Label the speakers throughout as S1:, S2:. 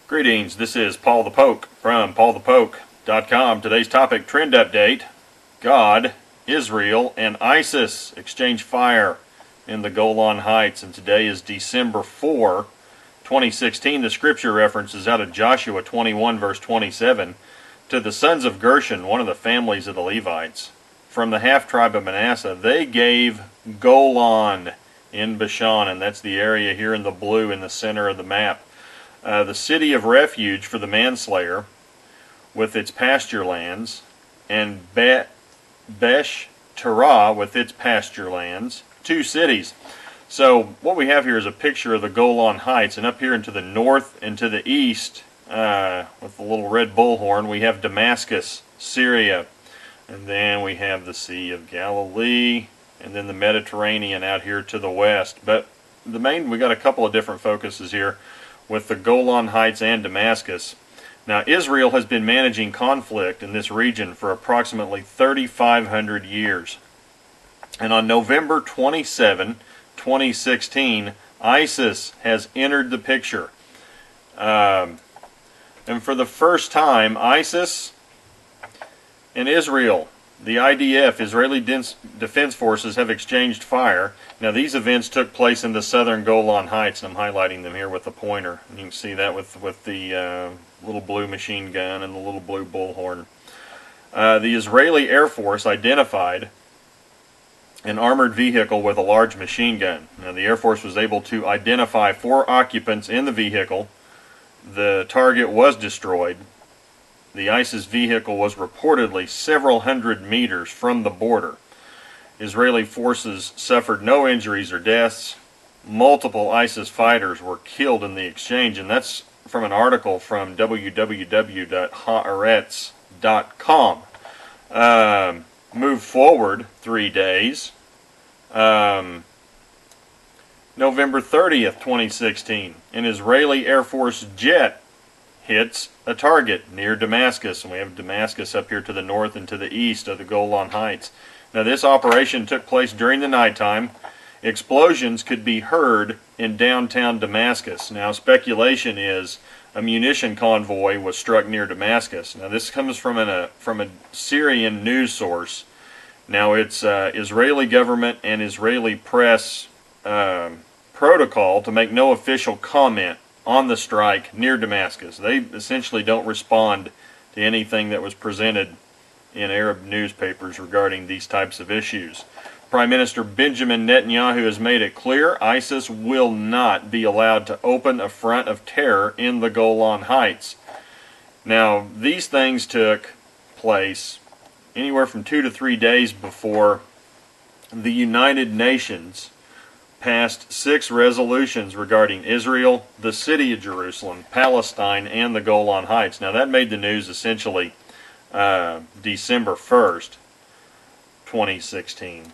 S1: Greetings, this is Paul the Poke from paulthepoke.com. Today's topic, trend update. God, Israel, and ISIS exchange fire in the Golan Heights, and today is December 4, 2016. The scripture reference is out of Joshua 21 verse 27. To the sons of Gershon, one of the families of the Levites, from the half-tribe of Manasseh, they gave Golan in Bashan, and that's the area here in the blue in the center of the map. The city of refuge for the manslayer with its pasture lands, and Besh Terah with its pasture lands, two cities. So what we have here is a picture of the Golan Heights, and up here into the north and to the east with the little red bullhorn we have Damascus, Syria, and then we have the Sea of Galilee, and then the Mediterranean out here to the west. But we got a couple of different focuses here with the Golan Heights and Damascus. Now, Israel has been managing conflict in this region for approximately 3,500 years. And on November 27, 2016, ISIS has entered the picture. And for the first time, ISIS and Israel, the IDF, Israeli Defense Forces, have exchanged fire. Now, these events took place in the southern Golan Heights, and I'm highlighting them here with the pointer. And you can see that with the little blue machine gun and the little blue bullhorn. The Israeli Air Force identified an armored vehicle with a large machine gun. Now, the Air Force was able to identify 4 occupants in the vehicle. The target was destroyed. The ISIS vehicle was reportedly several hundred meters from the border. Israeli forces suffered no injuries or deaths. Multiple ISIS fighters were killed in the exchange, and that's from an article from www.haaretz.com. Move forward 3 days. November 30th, 2016, an Israeli Air Force jet hits a target near Damascus, and we have Damascus up here to the north and to the east of the Golan Heights. Now, this operation took place during the nighttime. Explosions could be heard in downtown Damascus. Now, speculation is a munition convoy was struck near Damascus. Now, this comes from a Syrian news source. Now, it's Israeli government and Israeli press protocol to make no official comment on the strike near Damascus. They essentially don't respond to anything that was presented in Arab newspapers regarding these types of issues. Prime Minister Benjamin Netanyahu has made it clear ISIS will not be allowed to open a front of terror in the Golan Heights. Now, these things took place anywhere from 2 to 3 days before the United Nations passed 6 resolutions regarding Israel, the city of Jerusalem, Palestine, and the Golan Heights. Now, that made the news essentially December 1st, 2016.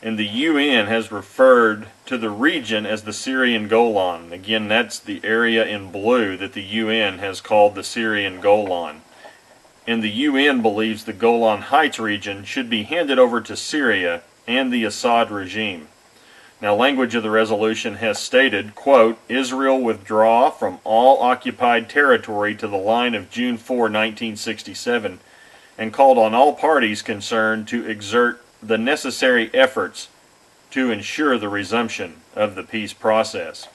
S1: And the UN has referred to the region as the Syrian Golan. Again, that's the area in blue that the UN has called the Syrian Golan. And the UN believes the Golan Heights region should be handed over to Syria and the Assad regime. Now, language of the resolution has stated, quote, Israel withdraw from all occupied territory to the line of June 4, 1967, and called on all parties concerned to exert the necessary efforts to ensure the resumption of the peace process.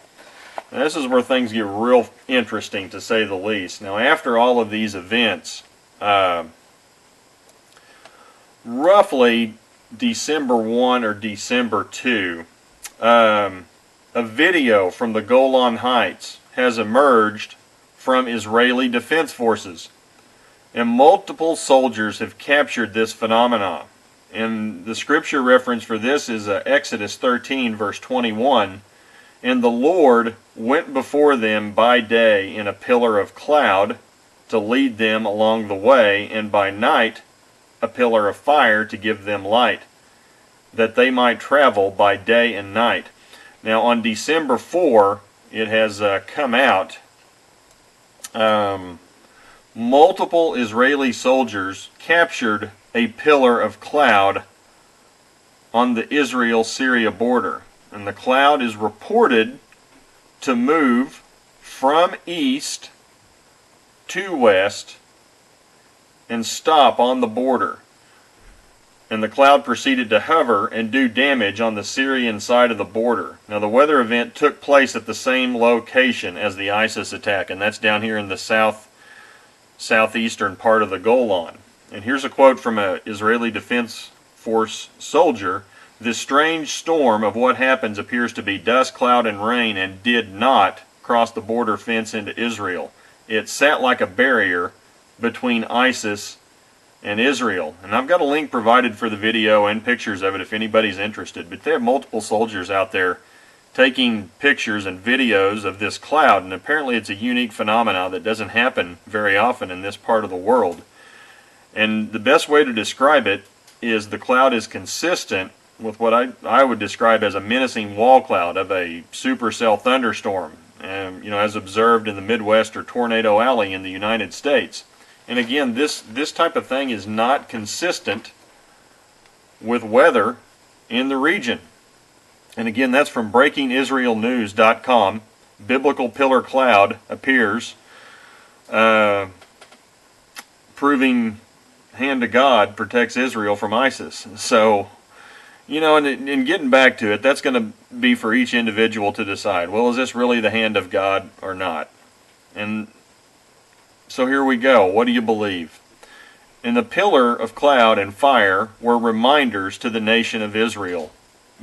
S1: Now, this is where things get real interesting, to say the least. Now, after all of these events, roughly December 1 or December 2, a video from the Golan Heights has emerged from Israeli Defense Forces, and multiple soldiers have captured this phenomenon. And the scripture reference for this is Exodus 13 verse 21. And the Lord went before them by day in a pillar of cloud to lead them along the way, and by night a pillar of fire to give them light, that they might travel by day and night. Now, on December 4, it has come out. Multiple Israeli soldiers captured a pillar of cloud on the Israel-Syria border. And the cloud is reported to move from east to west and stop on the border. And the cloud proceeded to hover and do damage on the Syrian side of the border. Now, the weather event took place at the same location as the ISIS attack, and that's down here in the southeastern part of the Golan. And here's a quote from an Israeli Defense Force soldier. "This strange storm of what happens appears to be dust, cloud, and rain, and did not cross the border fence into Israel. It sat like a barrier between ISIS and Israel." And I've got a link provided for the video and pictures of it if anybody's interested. But they have multiple soldiers out there taking pictures and videos of this cloud, and apparently it's a unique phenomenon that doesn't happen very often in this part of the world. And the best way to describe it is the cloud is consistent with what I would describe as a menacing wall cloud of a supercell thunderstorm, as observed in the Midwest or Tornado Alley in the United States. And again, this type of thing is not consistent with weather in the region. And again, that's from breakingisraelnews.com. Biblical pillar cloud appears, proving hand of God protects Israel from ISIS. So, and getting back to it, that's going to be for each individual to decide, well, is this really the hand of God or not? And so here we go. What do you believe? And the pillar of cloud and fire were reminders to the nation of Israel.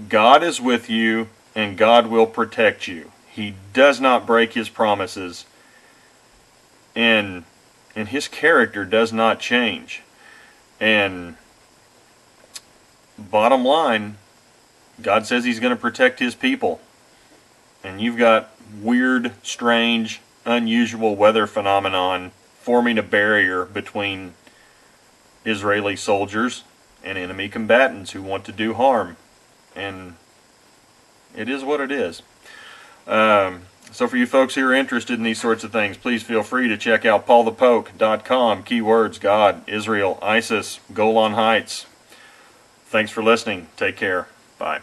S1: God is with you, and God will protect you. He does not break his promises, and his character does not change. And bottom line, God says he's going to protect his people. And you've got weird, strange, unusual weather phenomenon forming a barrier between Israeli soldiers and enemy combatants who want to do harm. And it is what it is. So for you folks who are interested in these sorts of things, please feel free to check out paulthepoke.com. Keywords: God, Israel, ISIS, Golan Heights. Thanks for listening. Take care. Bye.